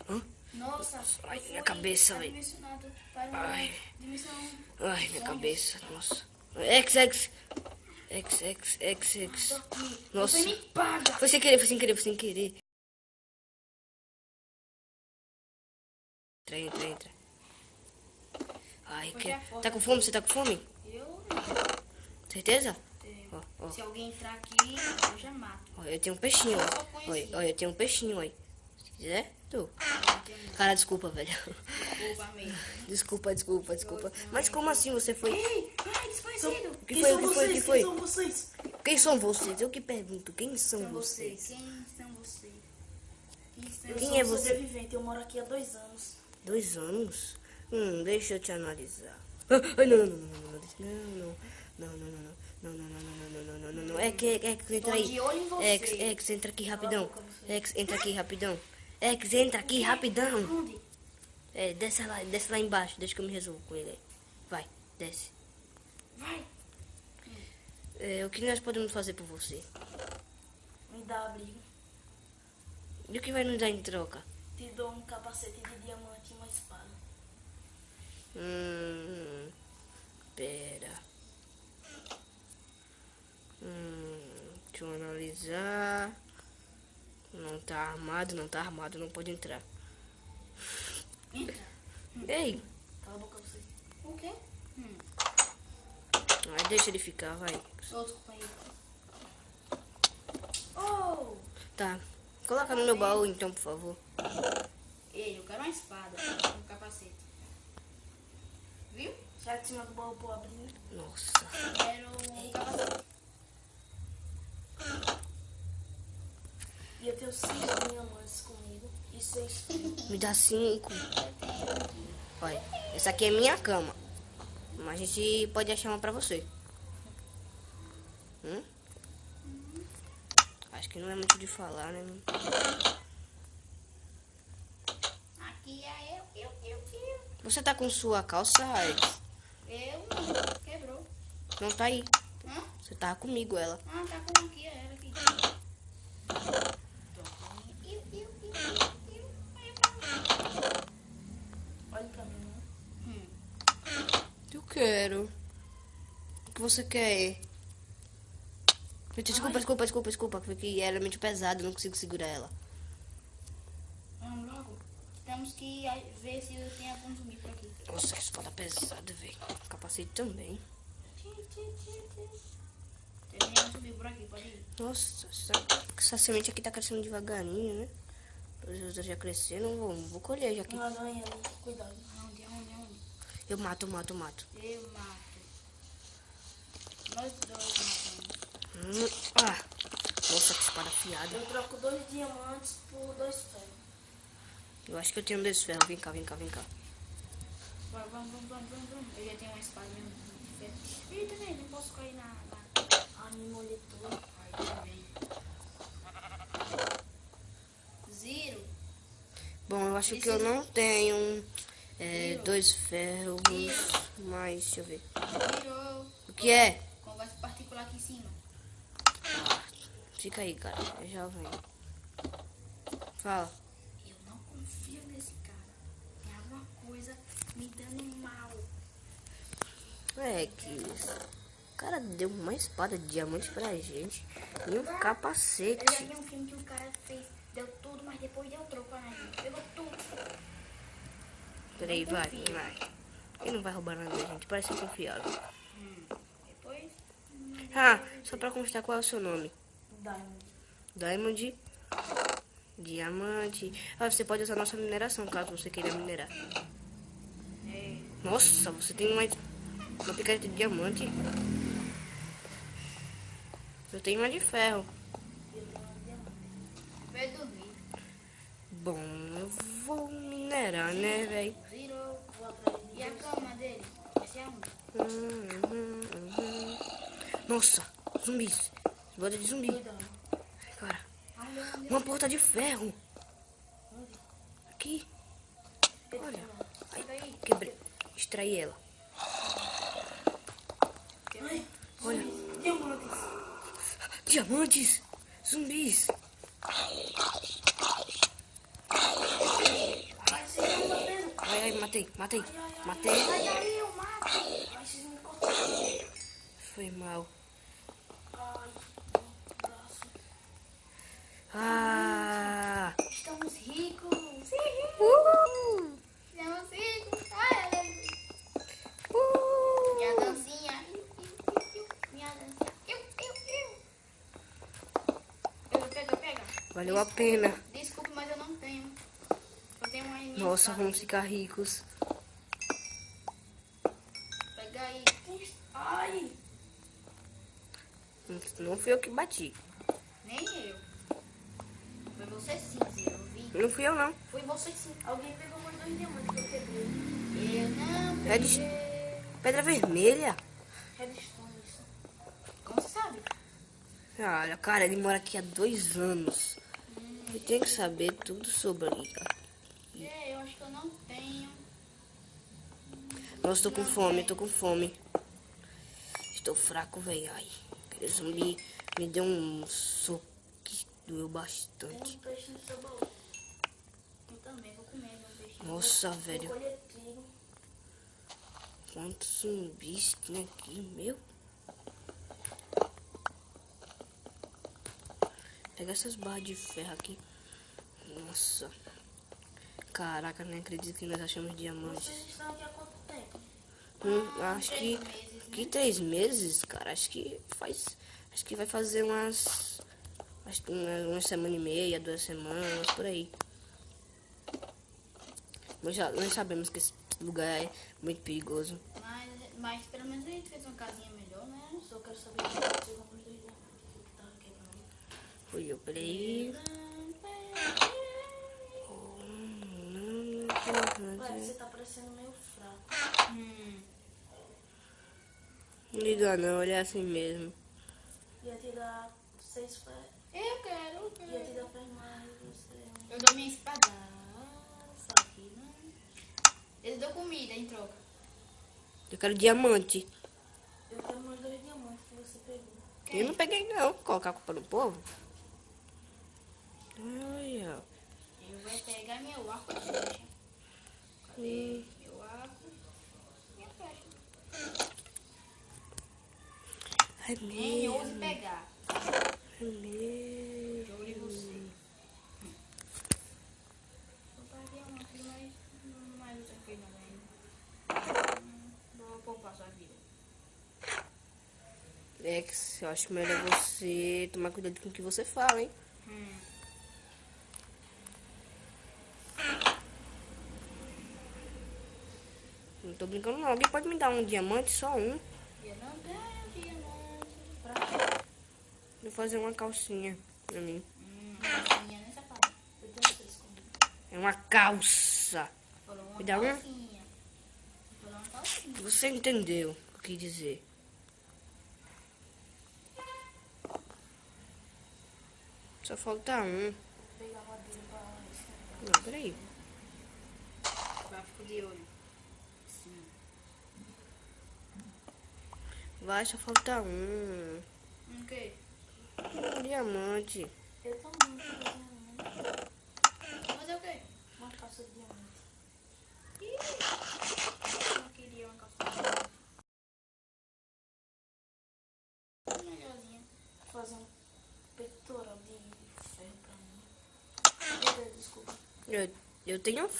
Hã? Nossa, Ai, minha cabeça, velho. Ai. Dimensão. Ai, minha cabeça, nossa. X. Nossa. Você me paga. Foi sem querer. Entra. Ai, tá com fome? Você tá com fome? Eu não. Certeza? Ó. Se alguém entrar aqui, eu já mato. Ó, eu tenho um peixinho, ó. Olha, eu tenho um peixinho, ó. Se quiser, tu. Cara, desculpa, velho. Desculpa mesmo. Desculpa. Mas como assim você foi? Ei, ai, desconhecido. O que foi? Quem são vocês? Quem são vocês? Eu que pergunto, quem são Quem vocês? são vocês? Quem é sou um você? sobrevivente, eu moro aqui há 2 anos. 2 anos? Deixa eu te analisar. Não. É que entra aí. de olho em você. X, entra aqui rapidão. Entra aqui rapidão. Onde? Desce lá embaixo. Deixa que eu me resolvo com ele aí. Vai, desce. Vai. O que nós podemos fazer por você? Me dá abrigo. E o que vai nos dar em troca? Te dou um capacete de diamante e uma espada. Pera. Deixa eu analisar. Não tá armado, não pode entrar. Entra. Ei, Cala a boca você. O quê? deixa ele ficar, vai. Outro companheiro. Oh! Tá. Coloca no meu baú então, por favor. Ei, eu quero uma espada. Um capacete. Viu? Já que cima do baú pro abrir. Nossa. Quero um capacete. E eu tenho 5 diamantes comigo e 6 fios. Me dá 5. Olha, essa aqui é minha cama. Mas a gente pode achar uma pra você. Acho que não é muito de falar, né? Aqui é eu. Você tá com sua calça, Alex? Eu não. Quebrou. Não tá aí. Hã? Você tava comigo, ela. Ah, tá com aqui, é ela aqui. Olha pra mim, né? Eu quero. O que você quer? Desculpa. Porque ela é muito pesada, não consigo segurar ela. Vamos logo. Temos que ver se tem algum zumbi por aqui. Nossa, a espada pesada, velho. Capacete também. Tem nenhum zumbi por aqui, pode ir. Nossa, essa semente aqui tá crescendo devagarinho, né? Os outros já cresceram, vou colher já aqui. Uma aranha ali, cuidado. Onde? Eu mato. Eu mato. Nós dois matamos. Nossa, que espada afiada. Eu troco 2 diamantes por 2 ferros. Eu acho que eu tenho 2 ferros. Vem cá. Vamos. Eu já tenho uma espada mesmo. Ih, também, não posso cair na... Ah, me molhei todo. Ai, também. Zero. Bom, eu acho que eu não tenho 2 ferros, mas deixa eu ver. Virou. O que é? Conversa particular aqui em cima. Fica aí, cara. Eu já venho. Fala. Eu não confio nesse cara. Tem alguma coisa me dando mal. Que o cara deu uma espada de diamante pra gente e um capacete. Eu já vi um filme que o cara fez, deu tudo, mas depois deu troco na gente. Pegou tudo. Peraí, vai. Ele não vai roubar nada da gente, parece confiável. Depois... Só pra constar, qual é o seu nome? Diamond. Diamante. Você pode usar nossa mineração, caso você queira minerar. Nossa, você tem uma picareta de diamante. Eu tenho uma de ferro. Vai dormir. Bom, eu vou minerar, né, velho? Virou. E a cama dele? Esse é onde? Nossa, zumbis. Bota de zumbi. Cara, uma porta de ferro. Aqui. Olha. Ai, quebrei. Extraí ela. Olha. Diamantes. Zumbis. matei. Ai, eu mato. Ai, vocês me cortaram. Foi mal. Ai, meu braço. Ah! Estamos ricos. Estamos ricos. Ai, minha dancinha. Minha dancinha. Pega. Valeu a pena. Desculpa, mas eu não tenho. Eu tenho uma em minha Nossa, espada. vamos ficar ricos. Pega aí. Ai. Não fui eu que bati. Nem eu. Foi você sim, Zé. Eu vi. Não fui eu, não. Foi você sim. Alguém pegou meus 2 diamantes que eu quebrei. Eu não É de peguei. pedra vermelha. Redstone, isso. Como você sabe? Olha, cara, ele mora aqui há 2 anos. Eu tenho que saber tudo sobre ele. É, eu acho que eu não tenho. Nossa, tô com fome. Estou fraco, velho. Ai, aquele zumbi me deu um soco que doeu Tem bastante. um peixe no seu baú. Eu também vou comer meu peixe. Nossa, Vou velho. colher trigo. Quantos zumbis tem aqui, meu? Pega essas barras de ferro aqui. Nossa. Caraca, nem acredito que nós achamos diamantes. Vocês estão aqui há quanto tempo? Acho que 3 meses, cara. Acho que vai fazer umas. Acho que uma semana e meia, 2 semanas, por aí. Nós sabemos que esse lugar é muito perigoso. Mas pelo menos a gente fez uma casinha melhor, né? Só quero saber se vocês vão nos 2 diamantes que tava quebrando. Fui eu, peraí. Ué, você tá parecendo meio fraco. Não liga não, ele é assim mesmo. Ia te dar 6 ferros. Eu quero. Ia te dar ferro mais você. Eu dou minha espada. Só que não. Eles dão comida em troca. Eu quero diamante. Eu quero meus 2 diamantes que você pegou. Eu não peguei não. Colocar a culpa no povo. Olha. Eu vou pegar meu arco e flecha. Cadê meu arco? Minha flecha. É Nem ouse mesmo. pegar. É mesmo. Jogo de você. Eu paguei uma aqui, mas não fez nada ainda. Vou poupar sua vida. Lex, eu acho melhor você tomar cuidado com o que você fala, hein? Não tô brincando não. Alguém pode me dar um diamante? Só um. Eu não tenho diamante. Pra quê? Vou fazer uma calcinha pra mim. Calcinha nessa parte. Eu tenho 6 comigo. É uma calça. Falou uma Me dá uma? calcinha. Falou uma calcinha. Você entendeu o que eu quis dizer. Só falta um. Vou pegar madeira pra esquentar. Não, peraí. Vai ficar de olho. Sim. Vai, só falta um. O quê? Um diamante. Eu também vou fazer diamante. Mas é o quê? Uma calça de diamante. Eu não queria uma calcinha. Melhorzinha. Vou fazer um peitoral de ferro pra mim. Meu Deus, desculpa. Eu tenho...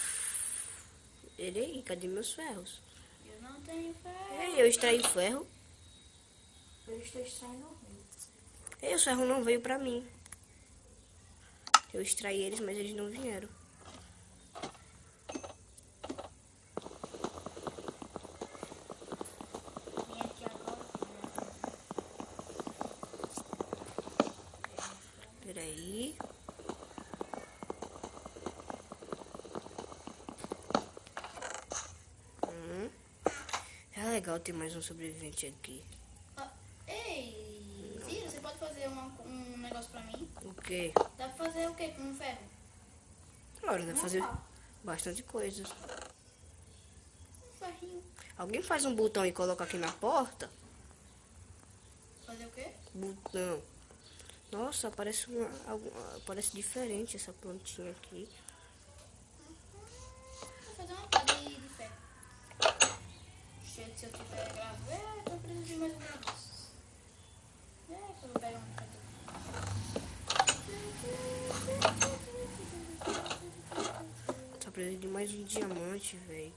Peraí, cadê meus ferros? Eu não tenho fé. Eu extraí ferro. Eu estou extraindo o meu. Os ferros não veio pra mim. Eu extraí eles, mas eles não vieram. Vem aqui agora. Peraí. É legal ter mais um sobrevivente aqui. Ah, ei, Ciro, você pode fazer um negócio pra mim? O quê? Dá pra fazer o quê com um ferro? Olha, dá pra fazer bastante coisas. Um ferrinho. Alguém faz um botão e coloca aqui na porta? Fazer o quê? Botão. Nossa, parece diferente essa plantinha aqui. Vou fazer uma pá de ferro. preciso de mais um diamante, velho.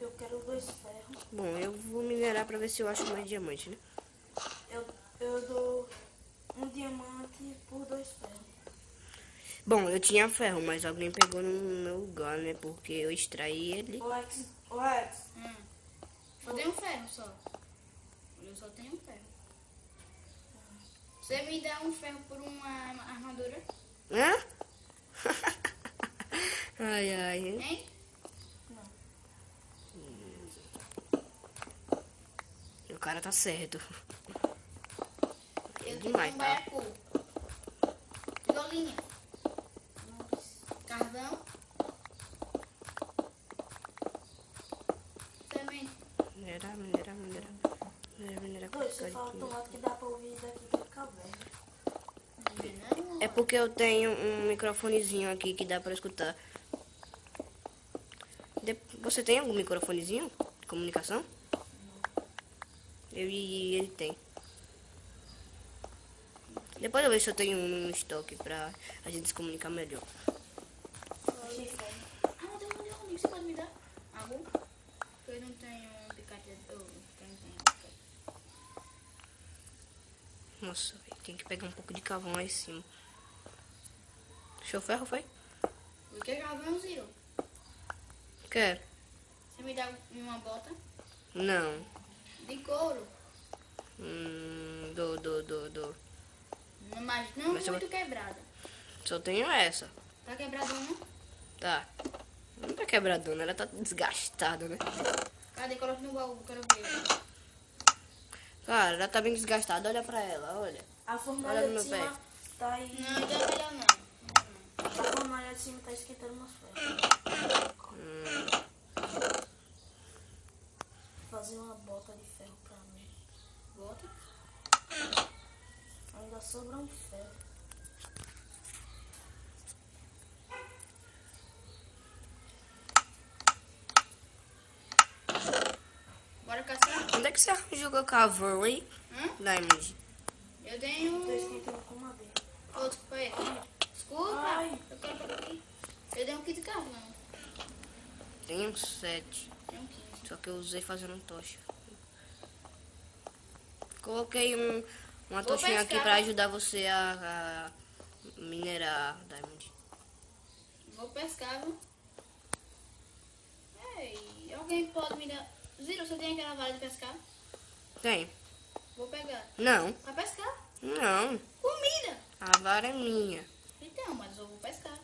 Eu quero 2 ferros. Bom, eu vou minerar pra ver se eu acho mais diamante, né? Eu dou um diamante por 2 ferros. Bom, eu tinha ferro, mas alguém pegou no meu lugar, né? Porque eu extraí ele. Ô, Alex, Só tenho um ferro só. Eu só tenho um ferro. Você me dá um ferro por uma armadura? Hã? Ai, ai. Hein? O cara tá certo. Eu Demais, tenho um tá? baiacu. Tijolinha. Carvão. Semente. Minerar. você fala tão alto que dá pra ouvir daqui da caverna. É porque eu tenho um microfonezinho aqui que dá pra escutar. Você tem algum microfonezinho de comunicação? Eu e ele tem. Depois eu vejo se eu tenho um no estoque pra a gente se comunicar melhor. Não, tem um você pode me dar? Água? Eu não tenho picate. Eu não tenho picate. Nossa, véio, tem que pegar um pouco de carvão lá em cima. Show ferro, foi? O que é carvão, Ziro? Quero. Você me dá uma bota Não. de couro. Dou. Mas não Mas eu- muito quebrada. Só tenho essa. Tá quebradona? Tá. Não tá quebradona, ela tá desgastada, né? Cadê? Coloca no baú, quero ver. Cara, ela tá bem desgastada, olha pra ela, olha. A Olha fornalha no de meu cima pé. tá aí. Não, então é melhor não. A fornalha de cima tá esquentando meus ferros. Fazer uma bota de ferro pra mim. Bota. Ainda sobra um ferro. Bora caçar? Onde é que você arranjou o carvão aí? Diamond. Eu tenho Tô esquentando com madeira. outro pra ele. Desculpa. Ai. Eu quero pegar aqui. Eu dei um kit de carvão. Tenho 7. Tem um 15. Só que eu usei fazendo tocha. Coloquei uma Vou tochinha aqui pescar. pra ajudar você a minerar Diamond. Vou pescar, viu? Ei, alguém pode me dar... Ziro, você tem aquela vara de pescar? Tem? Vou pegar. Não. Vai pescar? Não. Comida! A vara é minha. Então, mas eu vou pescar.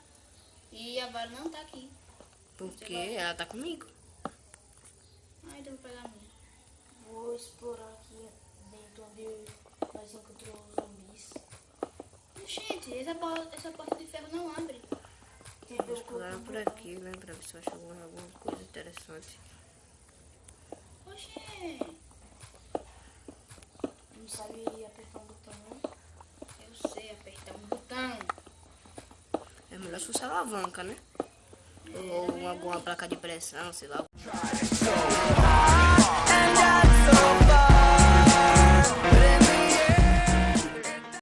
E a vara não tá aqui. Porque ela tá comigo. Ah, então eu vou pegar a minha. Vou explorar aqui dentro onde nós encontramos os zumbis. Gente, essa porta de ferro não abre. Vou explorar por aqui, né? Pra ver se eu acho alguma coisa interessante. Oxê, Não sabe apertar um botão, não? eu sei apertar um botão. É melhor se fosse alavanca, né? Ou alguma placa de pressão, sei lá. And I'm so far